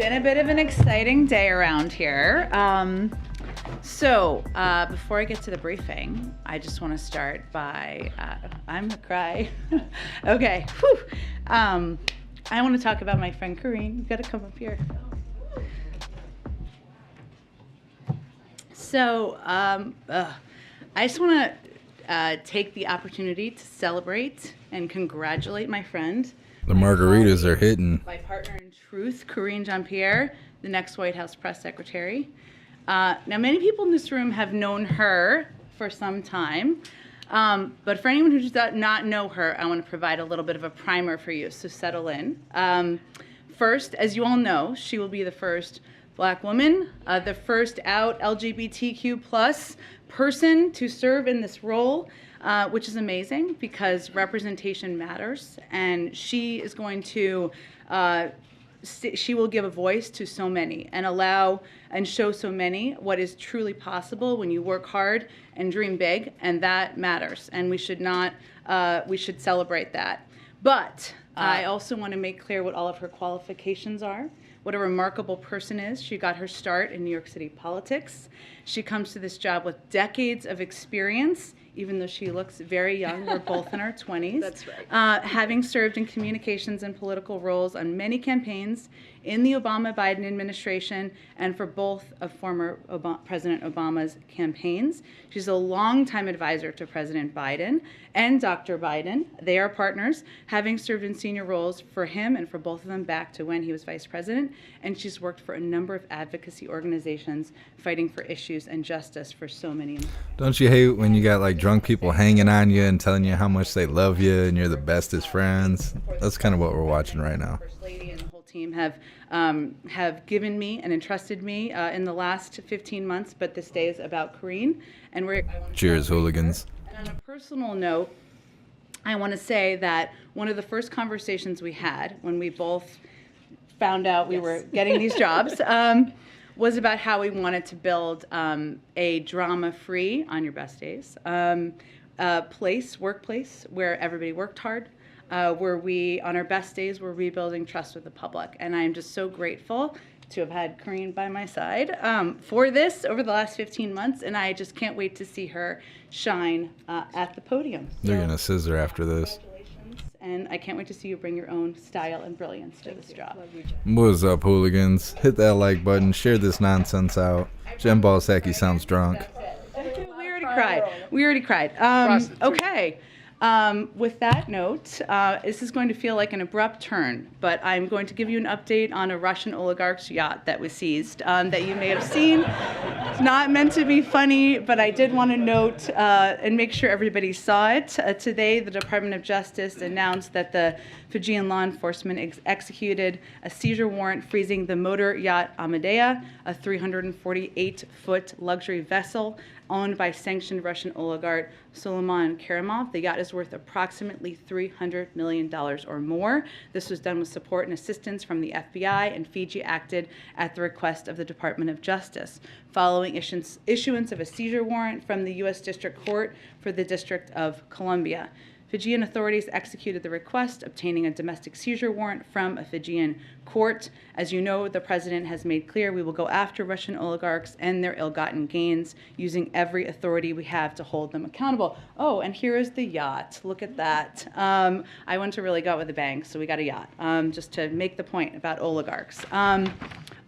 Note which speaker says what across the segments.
Speaker 1: been a bit of an exciting day around here. Before I get to the briefing, I just want to start by, I'm gonna cry. Okay, whew. I want to talk about my friend Karine. You gotta come up here. I just want to take the opportunity to celebrate and congratulate my friend.
Speaker 2: The margaritas are hitting.
Speaker 1: My partner in truth, Karine Jean-Pierre, the next White House press secretary. Now, many people in this room have known her for some time, but for anyone who does not know her, I want to provide a little bit of a primer for you, so settle in. First, as you all know, she will be the first Black woman, the first out LGBTQ plus person to serve in this role, which is amazing because representation matters, and she is going to she will give a voice to so many and allow and show so many what is truly possible when you work hard and dream big, and that matters, and we should celebrate that. But I also want to make clear what all of her qualifications are, what a remarkable person is. She got her start in New York City politics. She comes to this job with decades of experience, even though she looks very young. We're both in our 20s.
Speaker 3: That's right.
Speaker 1: Having served in communications and political roles on many campaigns in the Obama-Biden administration and for both of former President Obama's campaigns. She's a longtime advisor to President Biden and Dr. Biden. They are partners, having served in senior roles for him and for both of them back to when he was vice president. And she's worked for a number of advocacy organizations fighting for issues and justice for so many.
Speaker 2: Don't you hate when you got like drunk people hanging on you and telling you how much they love you and you're the bestest friends? That's kind of what we're watching right now.
Speaker 1: First Lady and the whole team have given me and entrusted me in the last 15 months, but this day is about Karine. And
Speaker 2: Cheers, hooligans.
Speaker 1: And on a personal note, I want to say that one of the first conversations we had when we both found out we were getting these jobs was about how we wanted to build a drama-free, on your best days, workplace where everybody worked hard, where we, on our best days, we're rebuilding trust with the public. And I'm just so grateful to have had Karine by my side for this over the last 15 months, and I just can't wait to see her shine at the podium.
Speaker 2: They're going to scissor after this.
Speaker 1: Congratulations, and I can't wait to see you bring your own style and brilliance to this job.
Speaker 2: What's up, hooligans? Hit that like button, share this nonsense out. Jen Psaki sounds drunk.
Speaker 1: We already cried. Okay. With that note, this is going to feel like an abrupt turn, but I'm going to give you an update on a Russian oligarch's yacht that was seized that you may have seen. It's not meant to be funny, but I did want to note and make sure everybody saw it. Today, the Department of Justice announced that the Fijian law enforcement executed a seizure warrant freezing the motor yacht Amadea, a 348-foot luxury vessel owned by sanctioned Russian oligarch Suleiman Kerimov. The yacht is worth approximately $300 million or more. This was done with support and assistance from the FBI, and Fiji acted at the request of the Department of Justice, following issuance of a seizure warrant from the U.S. District Court for the District of Columbia. Fijian authorities executed the request, obtaining a domestic seizure warrant from a Fijian court. As you know, the president has made clear we will go after Russian oligarchs and their ill-gotten gains, using every authority we have to hold them accountable. Oh, and here is the yacht. Look at that. I went to really go out with a bang, so we got a yacht, just to make the point about oligarchs.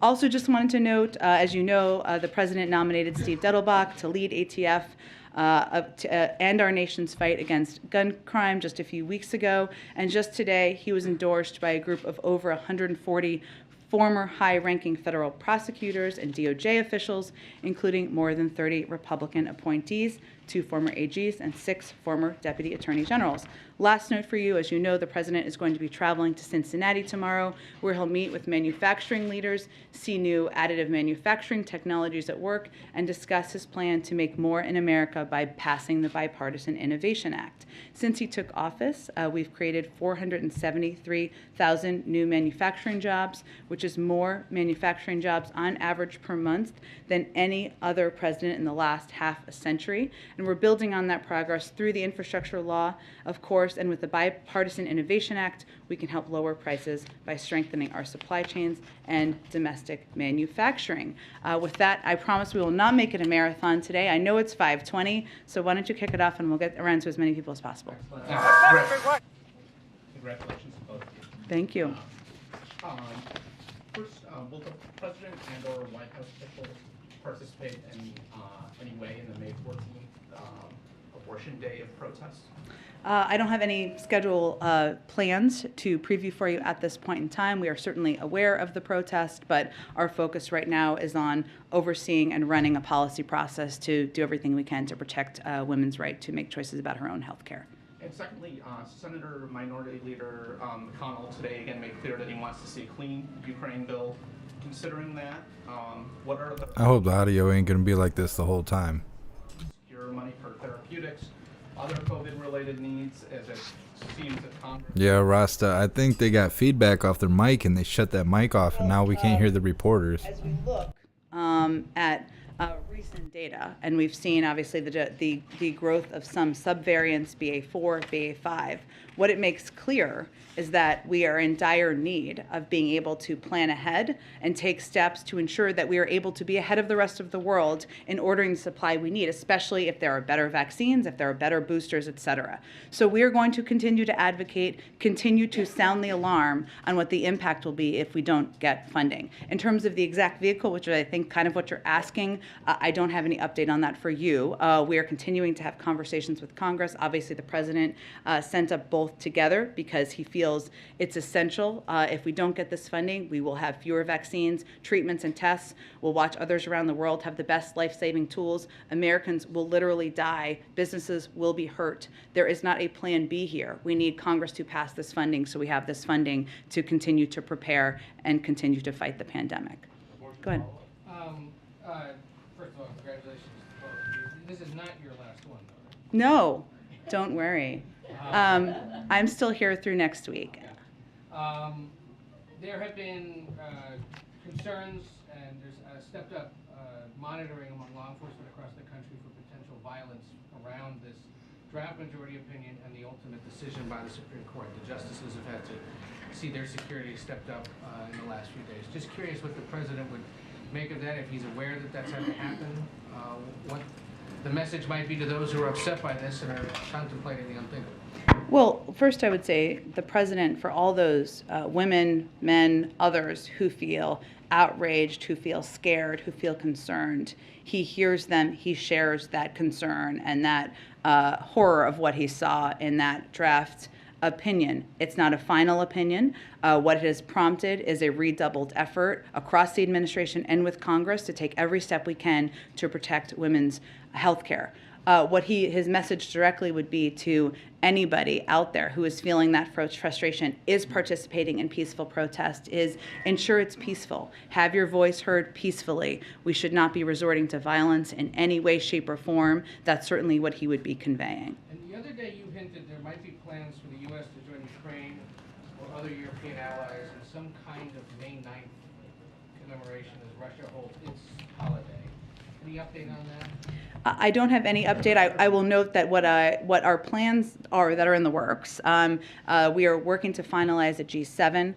Speaker 1: Also, just wanted to note, as you know, the president nominated Steve Dettelbach to lead ATF and our nation's fight against gun crime just a few weeks ago. And just today, he was endorsed by a group of over 140 former high-ranking federal prosecutors and DOJ officials, including more than 30 Republican appointees, 2 former AGs, and 6 former deputy attorney generals. Last note for you, as you know, the president is going to be traveling to Cincinnati tomorrow, where he'll meet with manufacturing leaders, see new additive manufacturing technologies at work, and discuss his plan to make more in America by passing the Bipartisan Innovation Act. Since he took office, we've created 473,000 new manufacturing jobs, which is more manufacturing jobs on average per month than any other president in the last half a century. And And we're building on that progress through the infrastructure law, of course, and with the Bipartisan Innovation Act, we can help lower prices by strengthening our supply chains and domestic manufacturing. With that, I promise we will not make it a marathon today. I know it's 5:20, so why don't you kick it off and we'll get around to as many people as possible.
Speaker 3: Congratulations to both of you.
Speaker 1: Thank you.
Speaker 3: First, will the President and/or White House officials participate in any way in the May 14th Abortion Day of protests?
Speaker 1: I don't have any schedule plans to preview for you at this point in time. We are certainly aware of the protest, but our focus right now is on overseeing and running a policy process to do everything we can to protect women's right to make choices about her own health care.
Speaker 3: And secondly, Senator Minority Leader McConnell today again made clear that he wants to see a clean Ukraine bill. Considering that, what are the...
Speaker 2: I hope the audio ain't gonna be like this the whole time.
Speaker 3: ...secure money for therapeutics, other COVID-related needs, as it seems that Congress...
Speaker 2: Yeah, Rasta, I think they got feedback off their mic and they shut that mic off and now we can't hear the reporters.
Speaker 1: As we look at recent data, and we've seen obviously the growth of some subvariants, BA4, BA5, what it makes clear is that we are in dire need of being able to plan ahead and take steps to ensure that we are able to be ahead of the rest of the world in ordering the supply we need, especially if there are better vaccines, if there are better boosters, et cetera. So we are going to continue to advocate, continue to sound the alarm on what the impact will be if we don't get funding. In terms of the exact vehicle, which is I think kind of what you're asking, I don't have any update on that for you. We are continuing to have conversations with Congress. Obviously, the President sent up both together because he feels it's essential. If we don't get this funding, we will have fewer vaccines, treatments, and tests. We'll watch others around the world have the best life-saving tools. Americans will literally die. Businesses will be hurt. There is not a plan B here. We need Congress to pass this funding so we have this funding to continue to prepare and continue to fight the pandemic. Go ahead.
Speaker 4: First of all, congratulations to both of you. This is not your last one, though.
Speaker 1: No, don't worry. I'm still here through next week.
Speaker 4: There have been concerns and there's stepped up monitoring among law enforcement across the country for potential violence around this draft majority opinion and the ultimate decision by the Supreme Court. The justices have had to see their security stepped up in the last few days. Just curious what the President would make of that, if he's aware that that's had to happen, what the message might be to those who are upset by this and are contemplating the unthinkable.
Speaker 1: Well, first I would say the President, for all those women, men, others who feel outraged, who feel scared, who feel concerned, he hears them, he shares that concern and that horror of what he saw in that draft opinion. It's not a final opinion. What it has prompted is a redoubled effort across the administration and with Congress to take every step we can to protect women's health care. What his message directly would be to anybody out there who is feeling that frustration, is participating in peaceful protest, is ensure it's peaceful. Have your voice heard peacefully. We should not be resorting to violence in any way, shape, or form. That's certainly what he would be conveying.
Speaker 4: And the other day you hinted there might be plans for the U.S. to join Ukraine or other European allies in some kind of May 9th commemoration as Russia holds its holiday. Any update on that?
Speaker 1: I don't have any update. I will note that what our plans are that are in the works. We are working to finalize a G7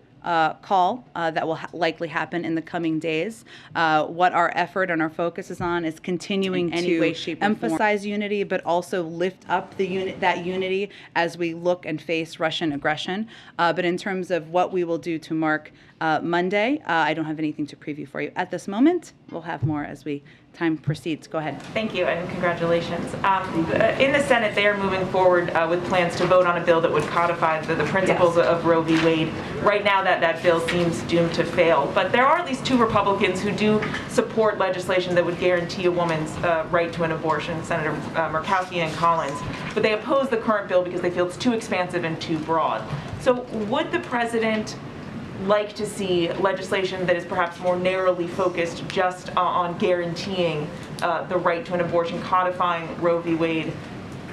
Speaker 1: call that will likely happen in the coming days. What our effort and our focus is on is continuing to emphasize unity, but also lift up that unity as we look and face Russian aggression. But in terms of what we will do to mark Monday, I don't have anything to preview for you at this moment. We'll have more as time proceeds. Go ahead.
Speaker 5: Thank you, and congratulations. In the Senate, they are moving forward with plans to vote on a bill that would codify the principles of Roe v. Wade. Right now, that bill seems doomed to fail, but there are at least two Republicans who do support legislation that would guarantee a woman's right to an abortion, Senator Murkowski and Collins, but they oppose the current bill because they feel it's too expansive and too broad. So would the President like to see legislation that is perhaps more narrowly focused just on guaranteeing the right to an abortion, codifying Roe v. Wade,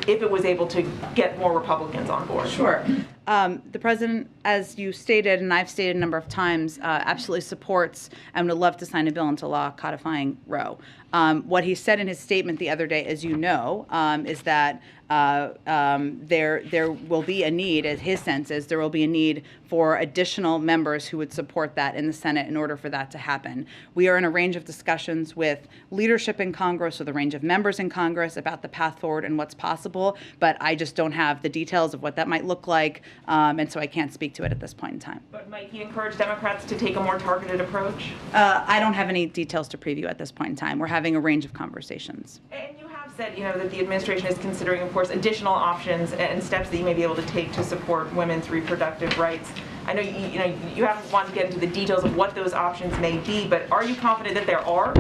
Speaker 5: if it was able to get more Republicans on board?
Speaker 1: Sure. The president, as you stated, and I've stated a number of times, absolutely supports and would love to sign a bill into law codifying Roe. What he said in his statement the other day, as you know, is that there will be a need, as his sense is, there will be a need for additional members who would support that in the Senate in order for that to happen. We are in a range of discussions with leadership in Congress, with a range of members in Congress about the path forward and what's possible, but I just don't have the details of what that might look like, and so I can't speak to it at this point in time.
Speaker 5: But might he encourage Democrats to take a more targeted approach?
Speaker 1: I don't have any details to preview at this point in time. We're having a range of conversations.
Speaker 5: And you have said, that the administration is considering, of course, additional options and steps that you may be able to take to support women's reproductive rights. I know you haven't wanted to get into the details of what those options may be, but are you confident that there are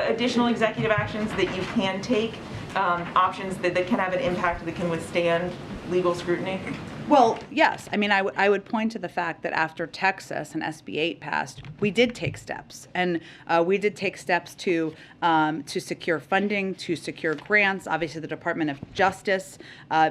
Speaker 5: additional executive actions that you can take, options that can have an impact that can withstand legal scrutiny?
Speaker 1: Well, yes. I mean, I would point to the fact that after Texas and SB 8 passed, we did take steps, and we did take steps to secure funding, to secure grants. Obviously, the Department of Justice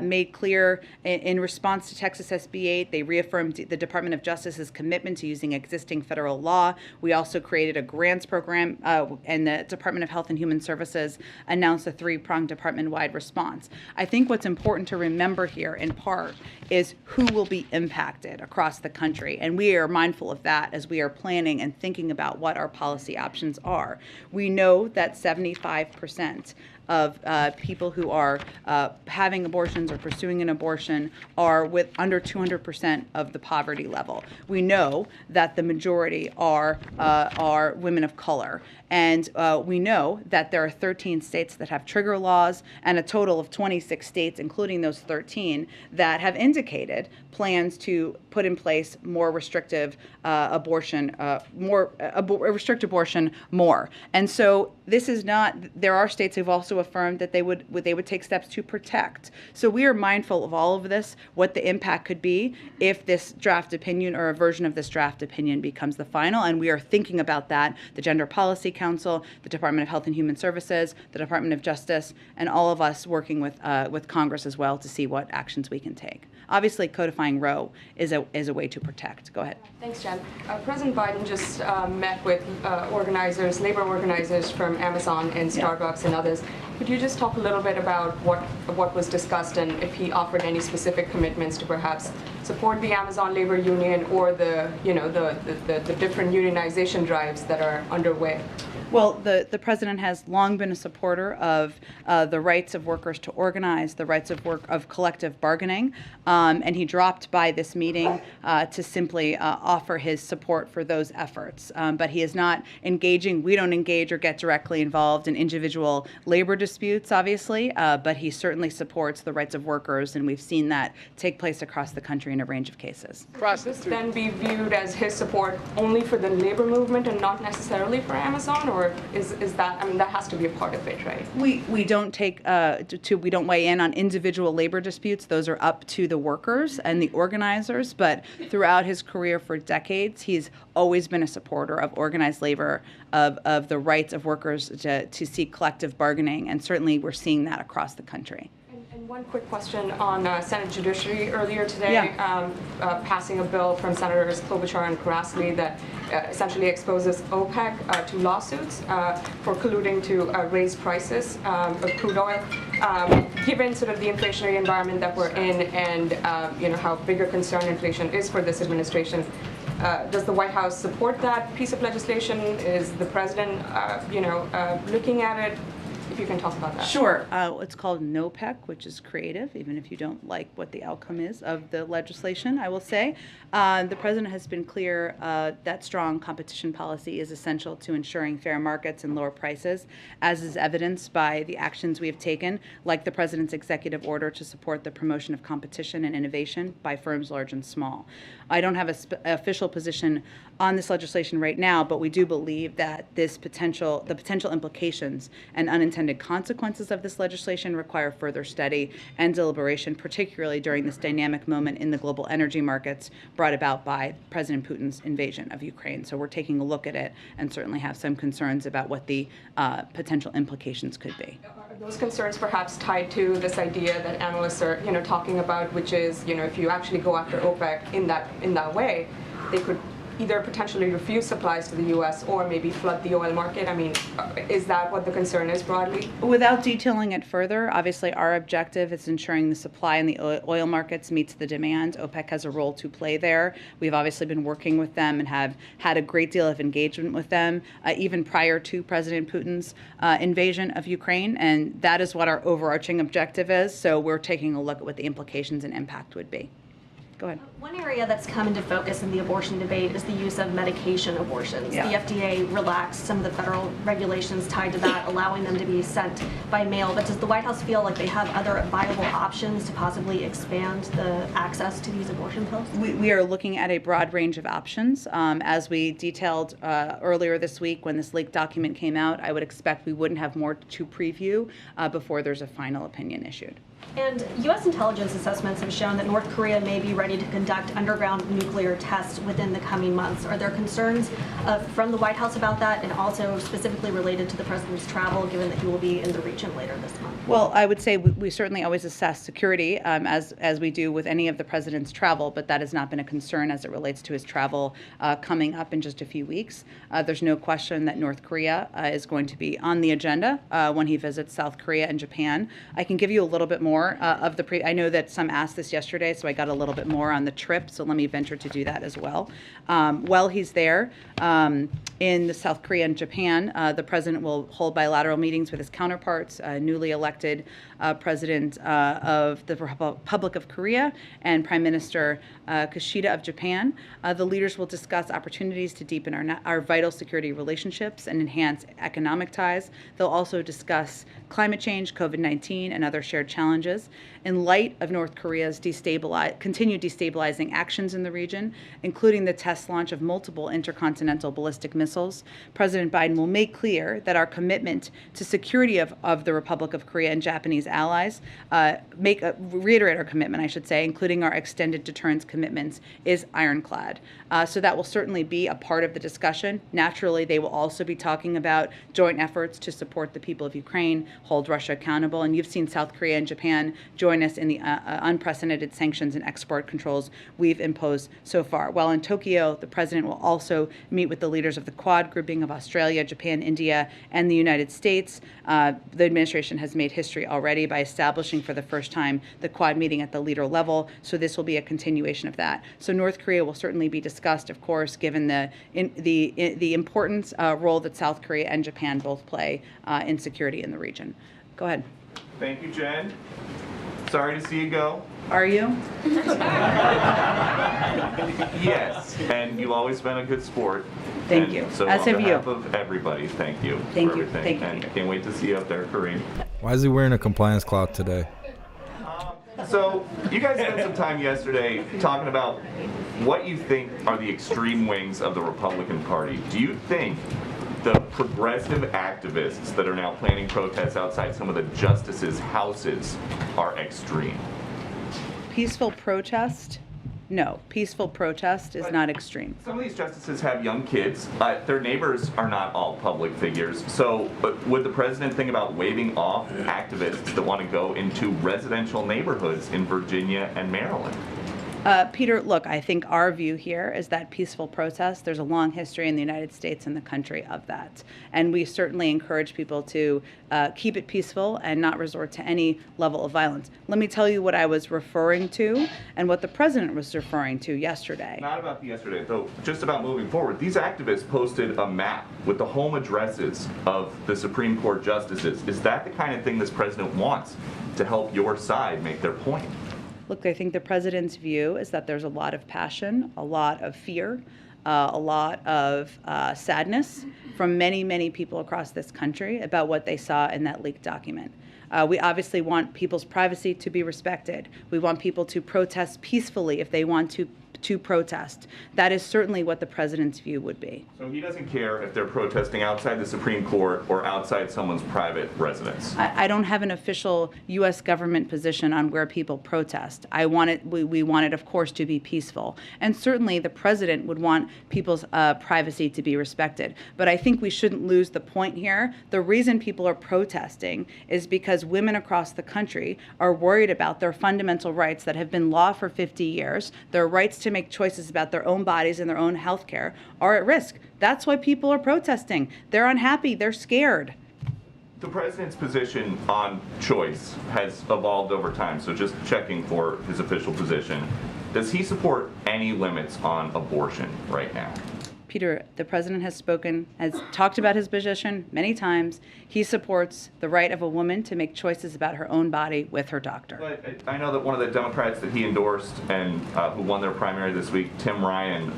Speaker 1: made clear in response to Texas SB 8, they reaffirmed the Department of Justice's commitment to using existing federal law. We also created a grants program, and the Department of Health and Human Services announced a 3-pronged department-wide response. I think what's important to remember here, in part, is who will be impacted across the country. And we are mindful of that as we are planning and thinking about what our policy options are. We know that 75% of people who are having abortions or pursuing an abortion are with under 200% of the poverty level. We know that the majority are women of color. And we know that there are 13 states that have trigger laws and a total of 26 states, including those 13, that have indicated plans to put in place more restrictive abortion, restrict abortion more. And so this is not, there are states who've also affirmed that they would take steps to protect. So we are mindful of all of this, what the impact could be if this draft opinion or a version of this draft opinion becomes the final, and we are thinking about that. The Gender Policy Council, the Department of Health and Human Services, the Department of Justice, and all of us working with Congress as well to see what actions we can take. Obviously, codifying Roe is a way to protect. Go ahead.
Speaker 6: Thanks, Jen. President Biden just met with labor organizers from Amazon and Starbucks and others. Could you just talk a little bit about what was discussed and if he offered any specific commitments to perhaps support the Amazon labor union or the different unionization drives that are underway?
Speaker 1: Well, the president has long been a supporter of the rights of workers to organize, the rights of collective bargaining, and he dropped by this meeting to simply offer his support for those efforts. But he is not engaging. We don't engage or get directly involved in individual labor disputes, obviously, but he certainly supports the rights of workers, and we've seen that take place across the country in a range of cases.
Speaker 6: Would this then be viewed as his support only for the labor movement and not necessarily for Amazon, or is that, I mean, that has to be a part of it, right?
Speaker 1: We don't take we don't weigh in on individual labor disputes. Those are up to the workers and the organizers. But throughout his career for decades, he's always been a supporter of organized labor, of the rights of workers to seek collective bargaining, and certainly we're seeing that across the country.
Speaker 6: And one quick question on Senate Judiciary earlier today, passing a bill from Senators Klobuchar and Grassley that essentially exposes OPEC to lawsuits for colluding to raise prices of crude oil. Given sort of the inflationary environment that we're in and how big a concern inflation is for this administration, does the White House support that piece of legislation? Is the president, looking at it? If you can talk about that.
Speaker 1: Sure. It's called NOPEC, which is creative, even if you don't like what the outcome is of the legislation, I will say. The president has been clear that strong competition policy is essential to ensuring fair markets and lower prices, as is evidenced by the actions we have taken, like the president's executive order to support the promotion of competition and innovation by firms large and small. I don't have an official position on this legislation right now, but we do believe that the potential implications and unintended unintended consequences of this legislation require further study and deliberation, particularly during this dynamic moment in the global energy markets brought about by President Putin's invasion of Ukraine. So we're taking a look at it and certainly have some concerns about what the potential implications could be.
Speaker 6: Are those concerns perhaps tied to this idea that analysts are, talking about, which is, if you actually go after OPEC in that way, they could either potentially refuse supplies to the U.S. or maybe flood the oil market? I mean, is that what the concern is broadly?
Speaker 1: Without detailing it further, obviously our objective is ensuring the supply in the oil markets meets the demand. OPEC has a role to play there. We've obviously been working with them and have had a great deal of engagement with them, even prior to President Putin's invasion of Ukraine, and that is what our overarching objective is. So we're taking a look at what the implications and impact would be. Go ahead.
Speaker 7: One area that's come into focus in the abortion debate is the use of medication abortions.
Speaker 1: Yeah.
Speaker 7: The FDA relaxed some of the federal regulations tied to that, allowing them to be sent by mail. But does the White House feel like they have other viable options to possibly expand the access to these abortion pills?
Speaker 1: We are looking at a broad range of options. As we detailed earlier this week when this leaked document came out, I would expect we wouldn't have more to preview before there's a final opinion issued.
Speaker 7: And U.S. intelligence assessments have shown that North Korea may be ready to conduct underground nuclear tests within the coming months. Are there concerns from the White House about that, and also specifically related to the president's travel, given that he will be in the region later this month?
Speaker 1: Well, I would say we certainly always assess security as we do with any of the president's travel, but that has not been a concern as it relates to his travel coming up in just a few weeks. There's no question that North Korea is going to be on the agenda when he visits South Korea and Japan. I can give you a little bit more of the I know that some asked this yesterday, so I got a little bit more on the trip, so let me venture to do that as well. While he's there in the South Korea and Japan, the president will hold bilateral meetings with his counterparts, newly elected president of the Republic of Korea and Prime Minister Kishida of Japan. The leaders will discuss opportunities to deepen our vital security relationships and enhance economic ties. They'll also discuss climate change, COVID-19, and other shared challenges. In light of North Korea's continued destabilizing actions in the region, including the test launch of multiple intercontinental ballistic missiles, President Biden will make clear that our commitment to security of the Republic of Korea and Japanese allies, reiterate our commitment, I should say, including our extended deterrence commitments, is ironclad. So that will certainly be a part of the discussion. Naturally, they will also be talking about joint efforts to support the people of Ukraine, hold Russia accountable, and you've seen South Korea and Japan join us in the unprecedented sanctions and export controls we've imposed so far. While in Tokyo, the president will also meet with the leaders of the Quad grouping of Australia, Japan, India, and the United States. The administration has made history already by establishing for the first time the Quad meeting at the leader level, so this will be a continuation of that. So North Korea will certainly be discussed, of course, given the important role that South Korea and Japan both play in security in the region. Go ahead.
Speaker 8: Thank you, Jen. Sorry to see you go.
Speaker 1: Are you?
Speaker 8: Yes, and you've always been a good sport.
Speaker 1: Thank
Speaker 8: And
Speaker 1: you.
Speaker 8: So
Speaker 1: As
Speaker 8: on
Speaker 1: have you.
Speaker 8: behalf of everybody, thank you
Speaker 1: Thank
Speaker 8: for
Speaker 1: you.
Speaker 8: everything.
Speaker 1: Thank you,
Speaker 8: And
Speaker 1: Peter.
Speaker 8: can't wait to see you up there, Kareem.
Speaker 2: Why is he wearing a compliance cloth today?
Speaker 8: So you guys spent some time yesterday talking about what you think are the extreme wings of the Republican Party. Do you think the progressive activists that are now planning protests outside some of the justices' houses are extreme?
Speaker 1: Peaceful protest? No. Peaceful protest is not extreme.
Speaker 8: Some of these justices have young kids. Their neighbors are not all public figures. So would the president think about waving off activists that want to go into residential neighborhoods in Virginia and Maryland?
Speaker 1: Peter, look, I think our view here is that peaceful protest, there's a long history in the United States and the country of that. And we certainly encourage people to keep it peaceful and not resort to any level of violence. Let me tell you what I was referring to and what the president was referring to yesterday.
Speaker 8: Not about the yesterday, though, just about moving forward. These activists posted a map with the home addresses of the Supreme Court justices. Is that the kind of thing this president wants to help your side make their point?
Speaker 1: Look, I think the president's view is that there's a lot of passion, a lot of fear, a lot of sadness from many, many people across this country about what they saw in that leaked document. We obviously want people's privacy to be respected. We want people to protest peacefully if they want to to protest. That is certainly what the president's view would be.
Speaker 8: So he doesn't care if they're protesting outside the Supreme Court or outside someone's private residence?
Speaker 1: I don't have an official U.S. government position on where people protest. We want it, of course, to be peaceful. And certainly the president would want people's privacy to be respected. But I think we shouldn't lose the point here. The reason people are protesting is because women across the country are worried about their fundamental rights that have been law for 50 years. Their rights to make choices about their own bodies and their own health care are at risk. That's why people are protesting. They're unhappy. They're scared.
Speaker 8: The president's position on choice has evolved over time, so just checking for his official position. Does he support any limits on abortion right now?
Speaker 1: Peter, the president has talked about his position many times. He supports the right of a woman to make choices about her own body with her doctor.
Speaker 8: But I know that one of the Democrats that he endorsed and who won their primary this week, Tim Ryan,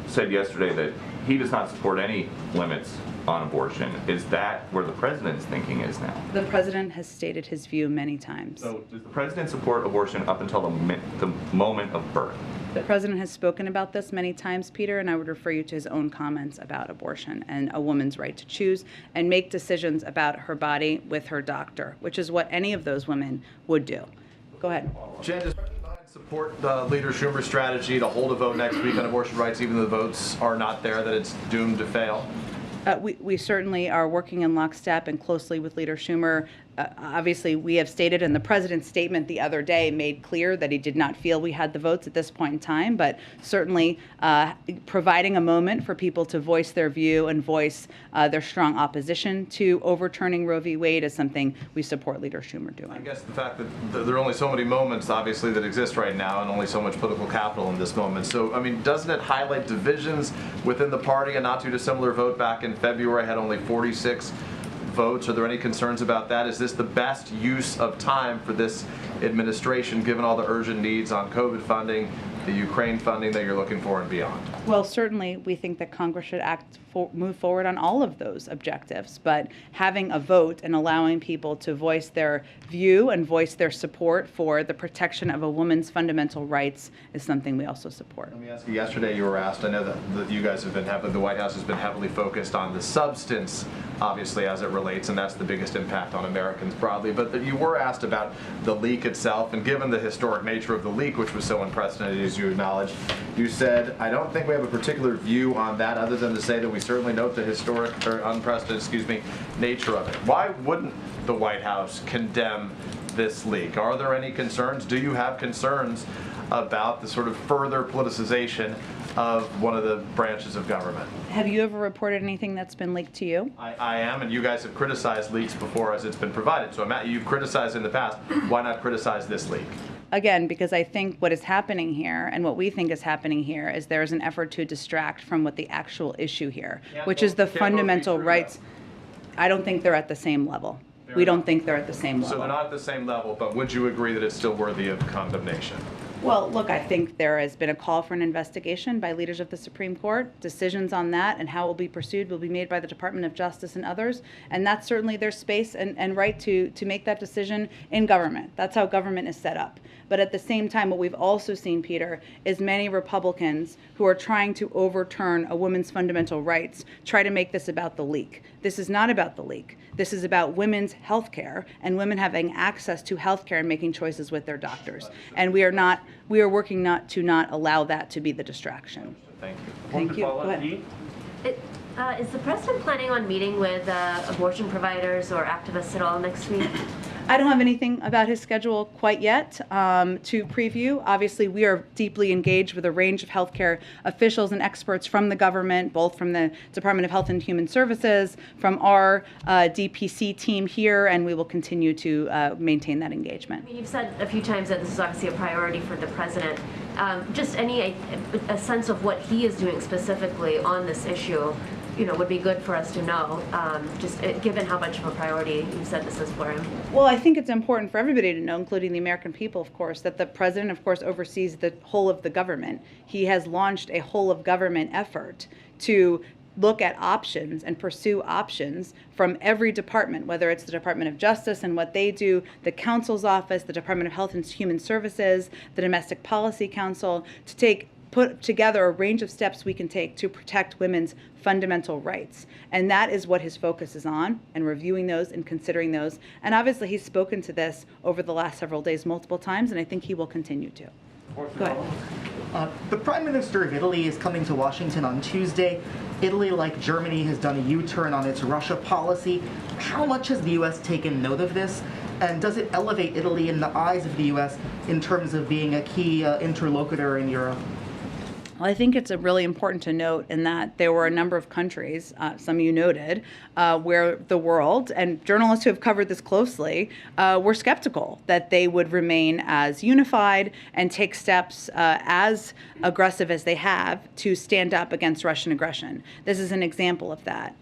Speaker 8: said yesterday that he does not support any limits on abortion. Is that where the president's thinking is now?
Speaker 1: The president has stated his view many times.
Speaker 8: So does the president support abortion up until the moment of birth?
Speaker 1: The president has spoken about this many times, Peter, and I would refer you to his own comments about abortion and a woman's right to choose and make decisions about her body with her doctor, which is what any of those women would do. Go ahead.
Speaker 9: Jen, does President Biden support the Leader Schumer strategy to hold a vote next week on abortion rights, even though the votes are not there, that it's doomed to fail?
Speaker 1: We certainly are working in lockstep and closely with Leader Schumer. Obviously, we have stated, and the president's statement the other day made clear that he did not feel we had the votes at this point in time, but certainly providing a moment for people to voice their view and voice their strong opposition to overturning Roe v. Wade is something we support Leader Schumer doing.
Speaker 9: I guess the fact that there are only so many moments, obviously, that exist right now and only so much political capital in this moment. So, I mean, doesn't it highlight divisions within the party? A not too dissimilar vote back in February had only 46 votes. Are there any concerns about that? Is this the best use of time for this administration, given all the urgent needs on COVID funding, the Ukraine funding that you're looking for, and beyond?
Speaker 1: Well, certainly we think that Congress should move forward on all of those objectives, but having a vote and allowing people to voice their view and voice their support for the protection of a woman's fundamental rights is something we also support.
Speaker 9: Let me ask you, yesterday you were asked, I know that you guys have been the White House has been heavily focused on the substance, obviously, as it relates, and that's the biggest impact on Americans broadly, but that you were asked about the leak itself, and given the historic nature of the leak, which was so unprecedented, as you acknowledged, you said, I don't think we have a particular view on that other than to say that we certainly note the historic, or unprecedented, nature of it. Why wouldn't the White House condemn this leak? Are there any concerns? Do you have concerns about the sort of further politicization of one of the branches of government?
Speaker 1: Have you ever reported anything that's been leaked to you?
Speaker 9: I am, and you guys have criticized leaks before as it's been provided. So you've criticized in the past. Why not criticize this leak?
Speaker 1: Again, because I think what is happening here and what we think is happening here is there is an effort to distract from what the actual issue here, which is the fundamental rights. I don't think they're at the same level. We don't think they're at the same level.
Speaker 9: So they're not at the same level, but would you agree that it's still worthy of condemnation?
Speaker 1: Well, look, I think there has been a call for an investigation by leaders of the Supreme Court. Decisions on that and how it will be pursued will be made by the Department of Justice and others. And that's certainly their space and right to make that decision in government. That's how government is set up. But at the same time, what we've also seen, Peter, is many Republicans who are trying to overturn a woman's fundamental rights try to make this about the leak. This is not about the leak. This is about women's health care and women having access to health care and making choices with their doctors. And we are working to not allow that to be the distraction.
Speaker 9: Thank you.
Speaker 1: Thank you. Go ahead.
Speaker 10: Is the president planning on meeting with abortion providers or activists at all next week?
Speaker 1: I don't have anything about his schedule quite yet to preview. Obviously, we are deeply engaged with a range of healthcare officials and experts from the government, both from the Department of Health and Human Services, from our DPC team here, and we will continue to maintain that engagement.
Speaker 10: I mean, you've said a few times that this is obviously a priority for the president. Just a sense of what he is doing specifically on this issue, would be good for us to know, given how much of a priority you said this is for him.
Speaker 1: Well, I think it's important for everybody to know, including the American people, of course, that the president, of course, oversees the whole of the government. He has launched a whole of government effort to look at options and pursue options from every department, whether it's the Department of Justice and what they do, the counsel's office, the Department of Health and Human Services, the Domestic Policy Council, to take put together a range of steps we can take to protect women's fundamental rights. And that is what his focus is on, and reviewing those and considering those. And obviously he's spoken to this over the last several days multiple times, and I think he will continue to. Go ahead.
Speaker 11: The Prime Minister of Italy is coming to Washington on Tuesday. Italy, like Germany, has done a U-turn on its Russia policy. How much has the U.S. taken note of this? And does it elevate Italy in the eyes of the U.S. in terms of being a key interlocutor in Europe?
Speaker 1: Well, I think it's really important to note in that there were a number of countries, some you noted, where the world and journalists who have covered this closely were skeptical that they would remain as unified and take steps as aggressive as they have to stand up against Russian aggression. This is an example of that.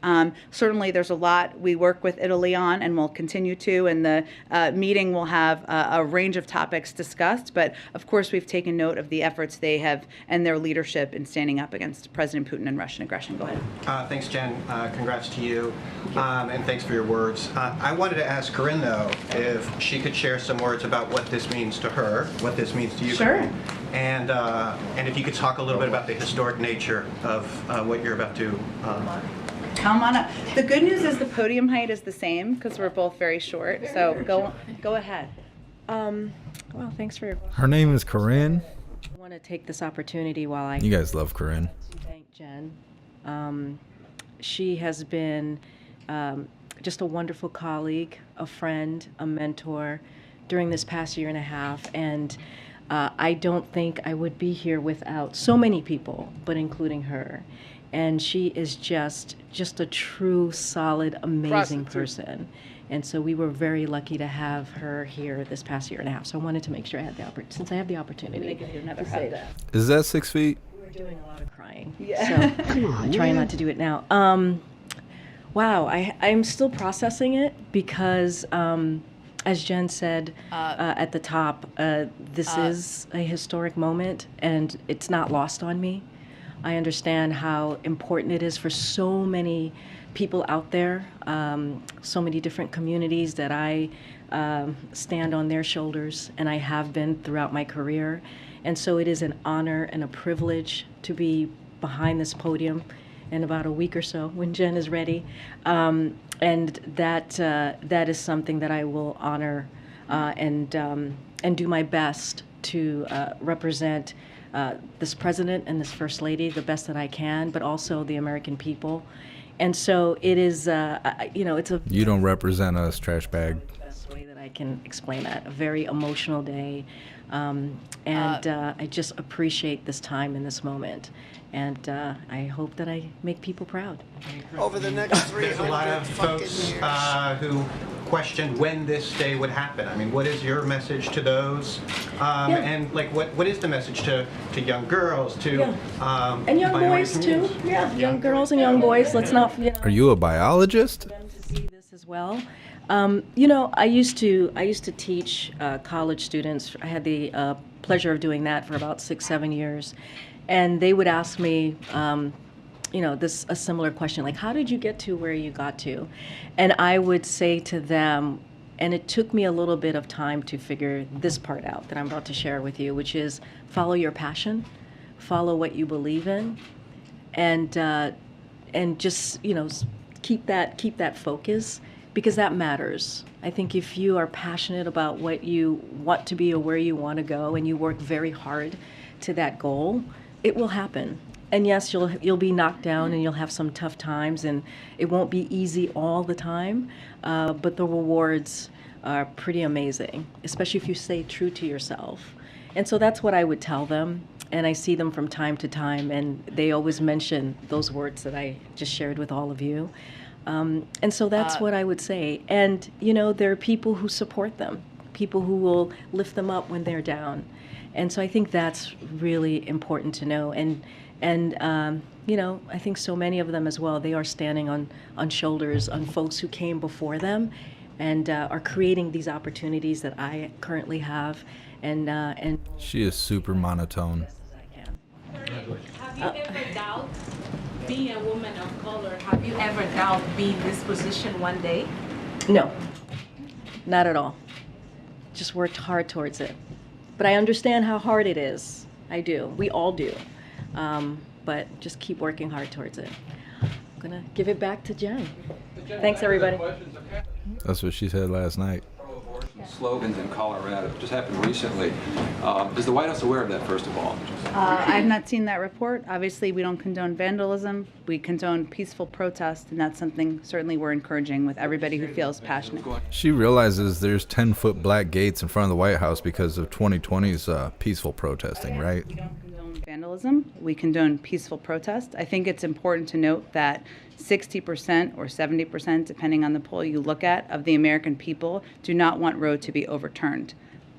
Speaker 1: Certainly there's a lot we work with Italy on and will continue to, and the meeting will have a range of topics discussed, but of course we've taken note of the efforts they have and their leadership in standing up against President Putin and Russian aggression. Go ahead.
Speaker 12: Thanks, Jen. Congrats to you, and thanks for your words. I wanted to ask Corinne, though, if she could share some words about what this means to her, what this means to you,
Speaker 1: Sure.
Speaker 12: Corinne, and if you could talk a little bit about the historic nature of what you're about to.
Speaker 1: Come on up. The good news is the podium height is the same because we're both very short. So go ahead.
Speaker 13: Well, thanks for your.
Speaker 2: Her name is Corinne.
Speaker 13: I want to take this opportunity while I.
Speaker 2: You guys love Corinne.
Speaker 13: To thank Jen. She has been just a wonderful colleague, a friend, a mentor during this past year and a half, and I don't think I would be here without so many people, but including her. And she is just a true, solid, amazing person. And so we were very lucky to have her here this past year and a half. So I wanted to make sure I had the opportunity, since I have the opportunity to say that.
Speaker 2: Is that 6 feet?
Speaker 13: We're doing a lot of crying. Yeah. So I'm trying not to do it now. Wow, I'm still processing it because, as Jen said at the top, this is a historic moment and it's not lost on me. I understand how important it is for so many people out there, so many different communities that I stand on their shoulders, and I have been throughout my career. And so it is an honor and a privilege to be behind this podium in about a week or so when Jen is ready. And that is something that I will honor and do my best to represent this president and this first lady the best that I can, but also the American people. And so it is, it's a...
Speaker 2: You don't represent us, trash bag.
Speaker 13: Best way that I can explain that. A very emotional day. I just appreciate this time and this moment. And I hope that I make people proud.
Speaker 14: Over the next 300
Speaker 12: There's a lot of folks who question when this day would happen. I mean, what is your message to those? And like, what is the message to young girls, to
Speaker 13: and young boys too? Yeah, young girls and young boys. Let's not.
Speaker 2: Are you a biologist?
Speaker 13: Them to see this as well. I used to teach college students. I had the pleasure of doing that for about 6-7 years, and they would ask me. A similar question, like, how did you get to where you got to? And I would say to them, and it took me a little bit of time to figure this part out that I'm about to share with you, which is follow your passion, follow what you believe in, and just, keep that focus, because that matters. I think if you are passionate about what you want to be or where you want to go, and you work very hard to that goal, it will happen. And yes, you'll be knocked down and you'll have some tough times, and it won't be easy all the time, but the rewards are pretty amazing, especially if you stay true to yourself. And so that's what I would tell them, and I see them from time to time, and they always mention those words that I just shared with all of you. And so that's what I would say. And, there are people who support them, people who will lift them up when they're down. And so I think that's really important to know. And I think so many of them as well, they are standing on shoulders on folks who came before them and are creating these opportunities that I currently have. And
Speaker 2: she is super monotone.
Speaker 15: Have you ever doubted being a woman of color? Have you ever doubted being this position one day?
Speaker 13: No, not at all. Just worked hard towards it. But I understand how hard it is. I do. We all do. but just keep working hard towards it. I'm gonna give it back to Jen. Thanks, everybody.
Speaker 2: That's what she said last night.
Speaker 14: Slogans in Colorado. It just happened recently. Is the White House aware of that, first of all?
Speaker 1: I have not seen that report. Obviously, we don't condone vandalism. We condone peaceful protest, and that's something certainly we're encouraging with everybody who feels passionate.
Speaker 2: She realizes there's 10-foot black gates in front of the White House because of 2020's peaceful protesting, right?
Speaker 1: We don't condone vandalism. We condone peaceful protest. I think it's important to note that 60% or 70%, depending on the poll you look at, of the American people do not want Roe to be overturned.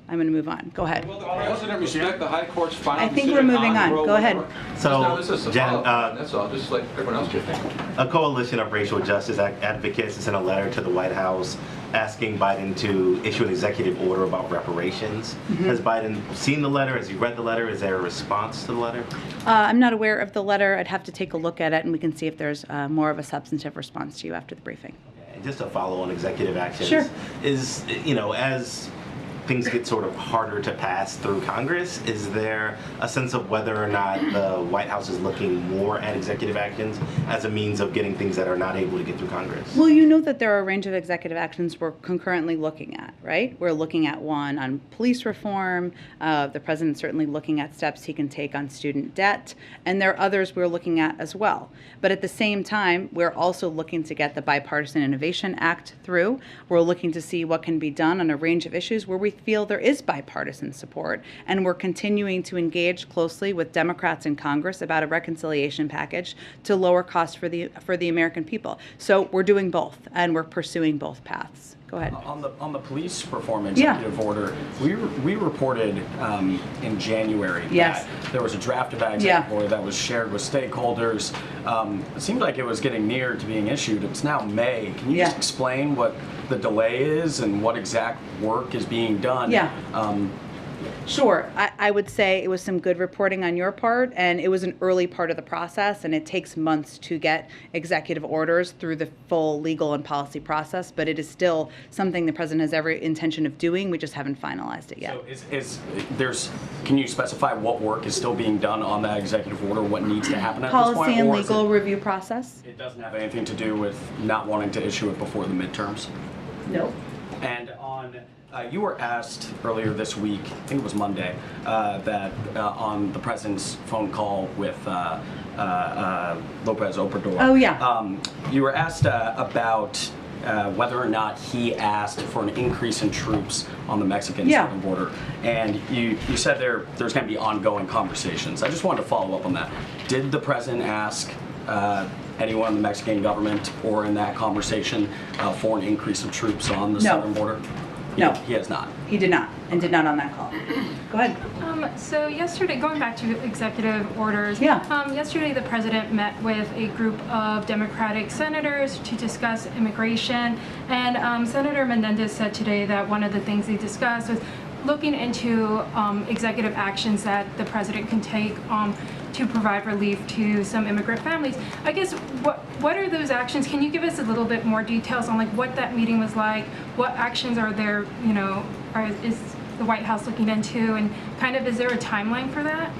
Speaker 1: I'm going to move on. Go ahead.
Speaker 14: Will the President respect the High Court's final
Speaker 1: I think we're
Speaker 14: decision
Speaker 1: moving on.
Speaker 14: Roe
Speaker 1: Go ahead.
Speaker 14: v.
Speaker 16: So,
Speaker 14: This is a
Speaker 16: Jen,
Speaker 14: follow-up. That's all, just like everyone else should think.
Speaker 16: a coalition of racial justice advocates sent a letter to the White House asking Biden to issue an executive order about reparations. Has Biden seen the letter? Has he read the letter? Is there a response to the letter?
Speaker 1: I'm not aware of the letter. I'd have to take a look at it, and we can see if there's more of a substantive response to you after the briefing.
Speaker 16: And just to follow on executive actions,
Speaker 1: Sure.
Speaker 16: is, as things get sort of harder to pass through Congress, is there a sense of whether or not the White House is looking more at executive actions as a means of getting things that are not able to get through Congress?
Speaker 1: Well, you know that there are a range of executive actions we're concurrently looking at, right? We're looking at one on police reform. The president's certainly looking at steps he can take on student debt. And there are others we're looking at as well. But at the same time, we're also looking to get the Bipartisan Innovation Act through. We're looking to see what can be done on a range of issues where we feel there is bipartisan support. And we're continuing to engage closely with Democrats in Congress about a reconciliation package to lower costs for the American people. So we're doing both, and we're pursuing both paths. Go ahead.
Speaker 17: On the police reform executive order, we reported in January that there was a draft of that executive order that was shared with stakeholders. It seemed like it was getting near to being issued. It's now May. Can you just explain what the delay is and what exact work is being done?
Speaker 1: Sure. I would say it was some good reporting on your part, and it was an early part of the process, and it takes months to get executive orders through the full legal and policy process, but it is still something the president has every intention of doing. We just haven't finalized it yet.
Speaker 17: So can you specify what work is still being done on that executive order, what needs to happen at this point?
Speaker 1: Policy and legal review process.
Speaker 17: It doesn't have anything to do with not wanting to issue it before the midterms?
Speaker 1: No.
Speaker 17: And you were asked earlier this week, I think it was Monday, that on the president's phone call with Lopez Obrador.
Speaker 1: Oh, yeah.
Speaker 17: You were asked about whether or not he asked for an increase in troops on the Mexican southern border. And you said there's going to be ongoing conversations. I just wanted to follow up on that. Did the president ask anyone in the Mexican government or in that conversation for an increase of troops on the southern border?
Speaker 1: No.
Speaker 17: He has not.
Speaker 1: He did not, and did not on that call. Go ahead.
Speaker 18: So yesterday, going back to executive orders, yesterday the president met with a group of Democratic senators to discuss immigration, and Senator Menendez said today that one of the things they discussed was looking into executive actions that the president can take to provide relief to some immigrant families. I guess, what are those actions? Can you give us a little bit more details on what that meeting was like? What actions are there, is the White House looking into, and kind of, is there a timeline for that?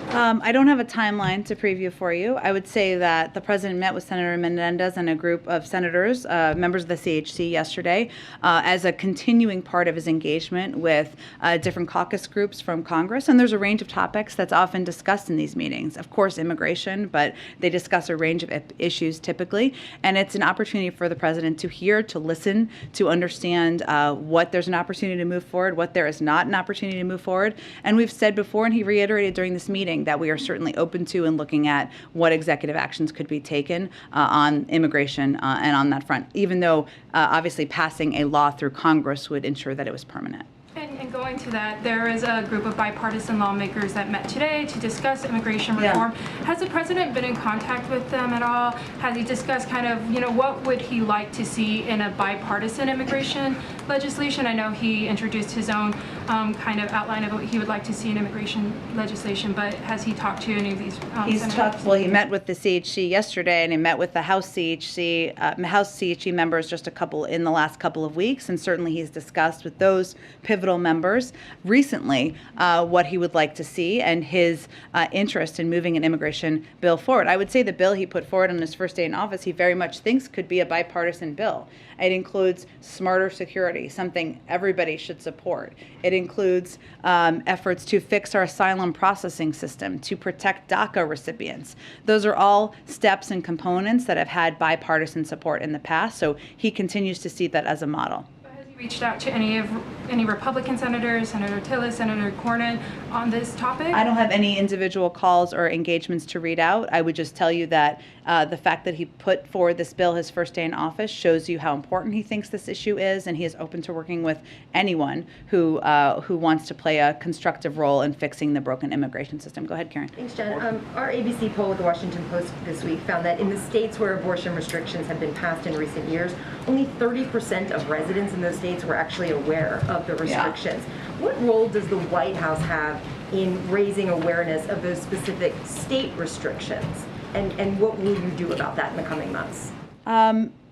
Speaker 1: I don't have a timeline to preview for you. I would say that the president met with Senator Menendez and a group of senators, members of the CHC yesterday, as a continuing part of his engagement with different caucus groups from Congress. And there's a range of topics that's often discussed in these meetings. Of course, immigration, but they discuss a range of issues typically. And it's an opportunity for the president to hear, to listen, to understand what there's an opportunity to move forward, what there is not an opportunity to move forward. And we've said before, and he reiterated during this meeting, that we are certainly open to and looking at what executive actions could be taken on immigration and on that front, even though obviously passing a law through Congress would ensure that it was permanent.
Speaker 18: And going to that, there is a group of bipartisan lawmakers that met today to discuss immigration reform. Has the president been in contact with them at all? Has he discussed kind of, what would he like to see in a bipartisan immigration legislation? I know he introduced his own kind of outline of what he would like to see in immigration legislation, but has he talked to any of these senators?
Speaker 1: He met with the CHC yesterday, and he met with the House CHC members just in the last couple of weeks, and certainly he's discussed with those pivotal members recently what he would like to see and his interest in moving an immigration bill forward. I would say the bill he put forward on his first day in office, he very much thinks could be a bipartisan bill. It includes smarter security, something everybody should support. It includes efforts to fix our asylum processing system, to protect DACA recipients. Those are all steps and components that have had bipartisan support in the past, so he continues to see that as a model.
Speaker 18: Has he reached out to any Republican senators, Senator Tillis, Senator Cornyn, on this topic?
Speaker 1: I don't have any individual calls or engagements to read out. I would just tell you that the fact that he put forward this bill his first day in office shows you how important he thinks this issue is, and he is open to working with anyone who wants to play a constructive role in fixing the broken immigration system. Go ahead, Karen.
Speaker 19: Thanks, Jen. Our ABC poll with the Washington Post this week found that in the states where abortion restrictions have been passed in recent years, only 30% of residents in those states were actually aware of the restrictions. Yeah. What role does the White House have in raising awareness of those specific state restrictions? And what will you do about that in the coming months?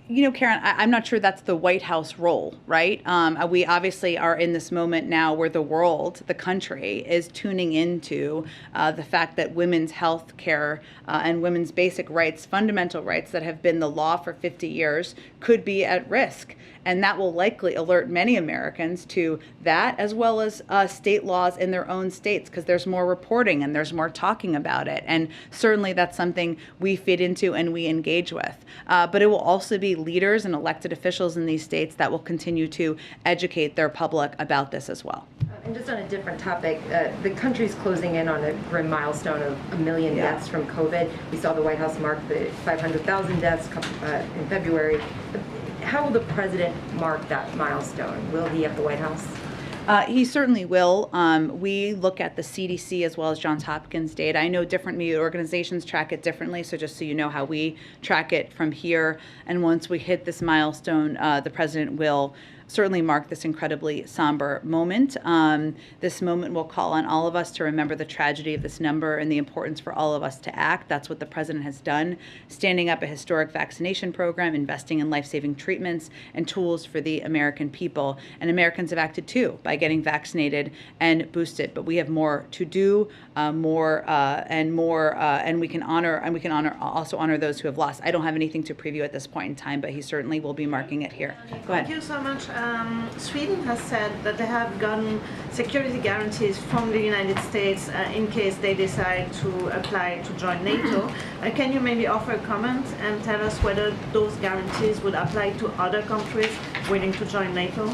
Speaker 1: You know, Karen, I'm not sure that's the White House role, right? We obviously are in this moment now where the world, the country, is tuning into the fact that women's health care and women's basic rights, fundamental rights that have been the law for 50 years, could be at risk. And that will likely alert many Americans to that, as well as state laws in their own states, because there's more reporting and there's more talking about it. And certainly that's something we fit into and we engage with. But it will also be leaders and elected officials in these states that will continue to educate their public about this as well.
Speaker 19: And just on a different topic, the country's closing in on a grim milestone of 1 million deaths from COVID. We saw the White House mark the 500,000 deaths in February. How will the president mark that milestone? Will he at the White House?
Speaker 1: He certainly will. We look at the CDC as well as Johns Hopkins data. I know different media organizations track it differently, so just so you know how we track it from here. And once we hit this milestone, the president will certainly mark this incredibly somber moment. This moment will call on all of us to remember the tragedy of this number and the importance for all of us to act. That's what the president has done, standing up a historic vaccination program, investing in life-saving treatments and tools for the American people. And Americans have acted too by getting vaccinated and boosted. But we have more to do, and we can also honor those who have lost. I don't have anything to preview at this point in time, but he certainly will be marking it here. Go ahead.
Speaker 20: Thank you so much. Sweden has said that they have gotten security guarantees from the United States in case they decide to apply to join NATO. Can you maybe offer a comment and tell us whether those guarantees would apply to other countries willing to join NATO?